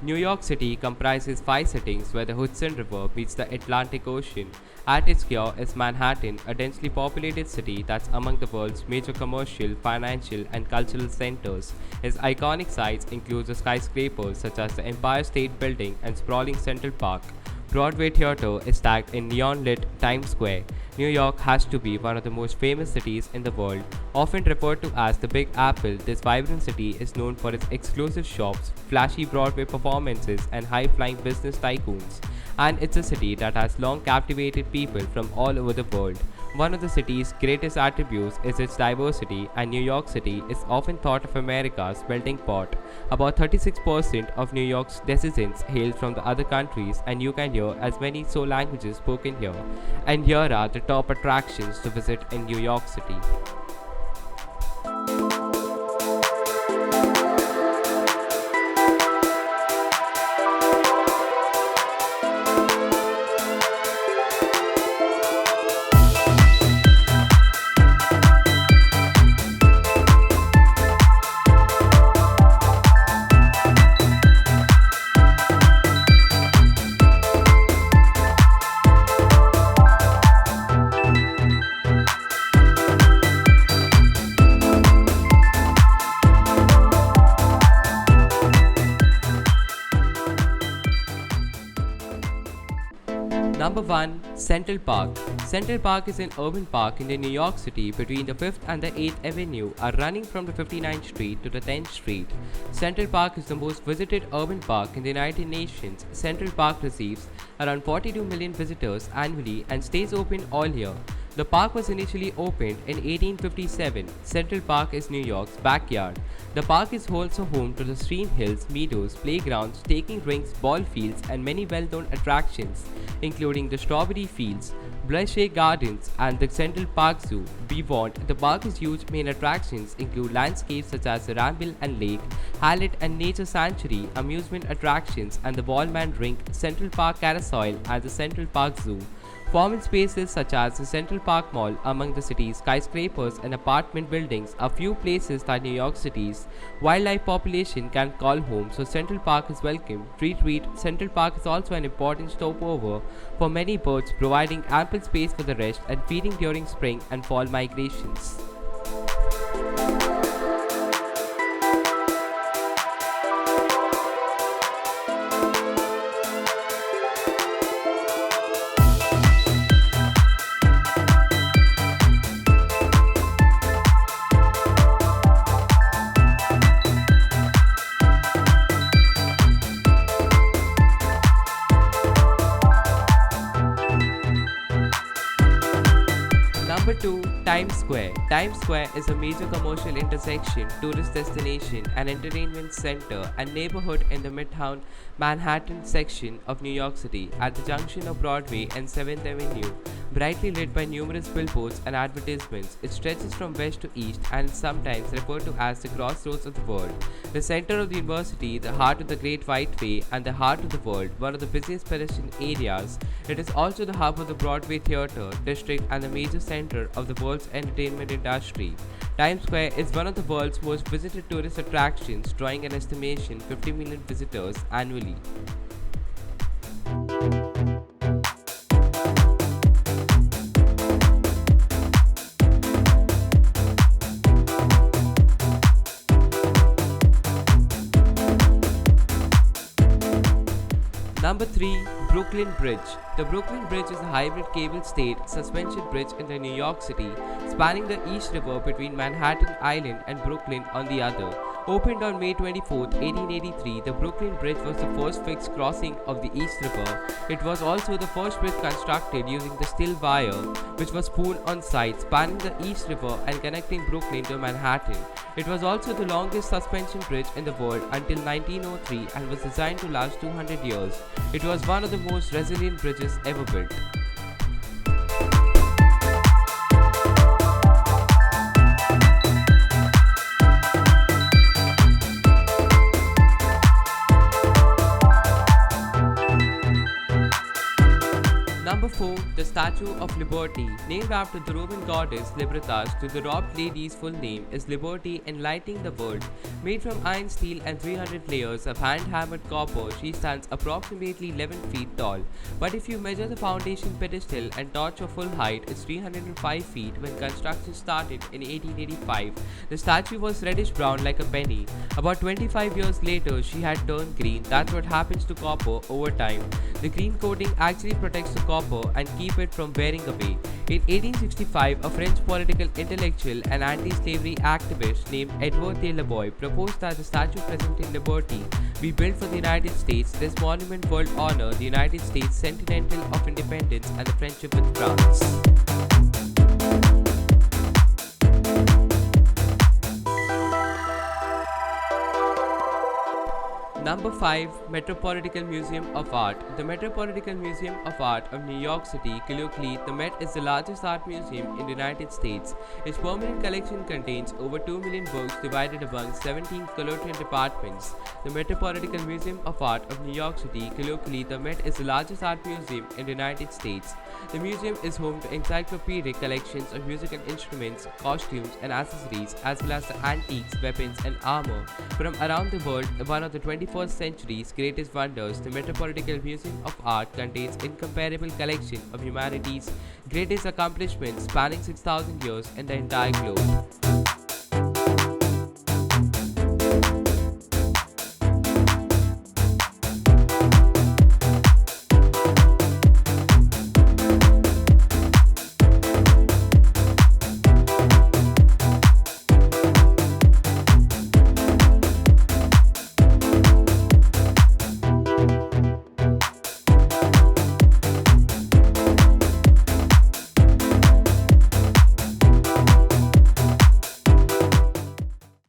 New York City comprises five cities where the Hudson River meets the Atlantic Ocean. At its core is Manhattan, a densely populated city that's among the world's major commercial, financial, and cultural centers. Its iconic sites include the skyscrapers such as the Empire State Building and sprawling Central Park. Broadway Theater is tagged in neon-lit Times Square. New York has to be one of the most famous cities in the world. Often referred to as the Big Apple, this vibrant city is known for its exclusive shops, flashy Broadway performances, and high-flying business tycoons. And it's a city that has long captivated people from all over the world. One of the city's greatest attributes is its diversity, and New York City is often thought of America's melting pot. About 36% of New York's citizens hail from the other countries, and you can hear as many soul languages spoken here. And here are the top attractions to visit in New York City. Number 1. Central Park. Central Park is an urban park in the New York City between the 5th and the 8th Avenue, running from the 59th Street to the 10th Street. Central Park is the most visited urban park in the United Nations. Central Park receives around 42 million visitors annually and stays open all year. The park was initially opened in 1857. Central Park is New York's backyard. The park is also home to the Screen Hills, meadows, playgrounds, skating rinks, ball fields, and many well-known attractions, including the Strawberry Fields, Blushey Gardens, and the Central Park Zoo. Beyond the park's huge main attractions include landscapes such as the Ramble and Lake, Hallett and Nature Sanctuary, amusement attractions, and the Ballman Rink, Central Park Carousel, and the Central Park Zoo. Common spaces such as the Central Park Mall among the city's skyscrapers and apartment buildings are few places that New York City's wildlife population can call home, so Central Park is welcome. Retreat. Central Park is also an important stopover for many birds, providing ample space for the rest and feeding during spring and fall migrations. Number 2. Times Square. Times Square is a major commercial intersection, tourist destination, and entertainment center and neighborhood in the Midtown Manhattan section of New York City, at the junction of Broadway and 7th Avenue. Brightly lit by numerous billboards and advertisements, it stretches from west to east and is sometimes referred to as the crossroads of the world. The center of the university, the heart of the Great White Way, and the heart of the world, one of the busiest pedestrian areas. It is also the hub of the Broadway Theater district and the major center of the world's entertainment industry. Times Square is one of the world's most visited tourist attractions, drawing an estimation 50 million visitors annually. Number 3. Brooklyn Bridge. The Brooklyn Bridge is a hybrid cable-stayed suspension bridge in the New York City, spanning the East River between Manhattan Island and Brooklyn on the other. Opened on May 24, 1883, the Brooklyn Bridge was the first fixed crossing of the East River. It was also the first bridge constructed using the steel wire, which was spooled on site, spanning the East River and connecting Brooklyn to Manhattan. It was also the longest suspension bridge in the world until 1903 and was designed to last 200 years. It was one of the most resilient bridges ever built. Number 4. The Statue of Liberty, named after the Roman goddess Libertas, to the robed lady's full name is Liberty Enlightening the World. Made from iron, steel, and 300 layers of hand-hammered copper, she stands approximately 11 feet tall. But if you measure the foundation pedestal and torch of full height, it's 305 feet. When construction started in 1885, the statue was reddish-brown like a penny. About 25 years later, she had turned green. That's what happens to copper over time. The green coating actually protects the copper and keep it from wearing away. In 1865, a French political intellectual and anti-slavery activist named Edward de Laboy proposed that the statue presenting Liberty be built for the United States. This monument will honor the United States' centennial of independence and the friendship with France. Number 5. Metropolitan Museum of Art. The Metropolitan Museum of Art of New York City, colloquially the Met, is the largest art museum in the United States. Its permanent collection contains over 2 million works divided among 17 colloquial departments. The Metropolitan Museum of Art of New York City, colloquially the Met, is the largest art museum in the United States. The museum is home to encyclopedic collections of musical instruments, costumes, and accessories, as well as the antiques, weapons, and armor from around the world. One of the 21st century's greatest wonders, the Metropolitan Museum of Art contains incomparable collection of humanity's greatest accomplishments spanning 6,000 years in the entire globe.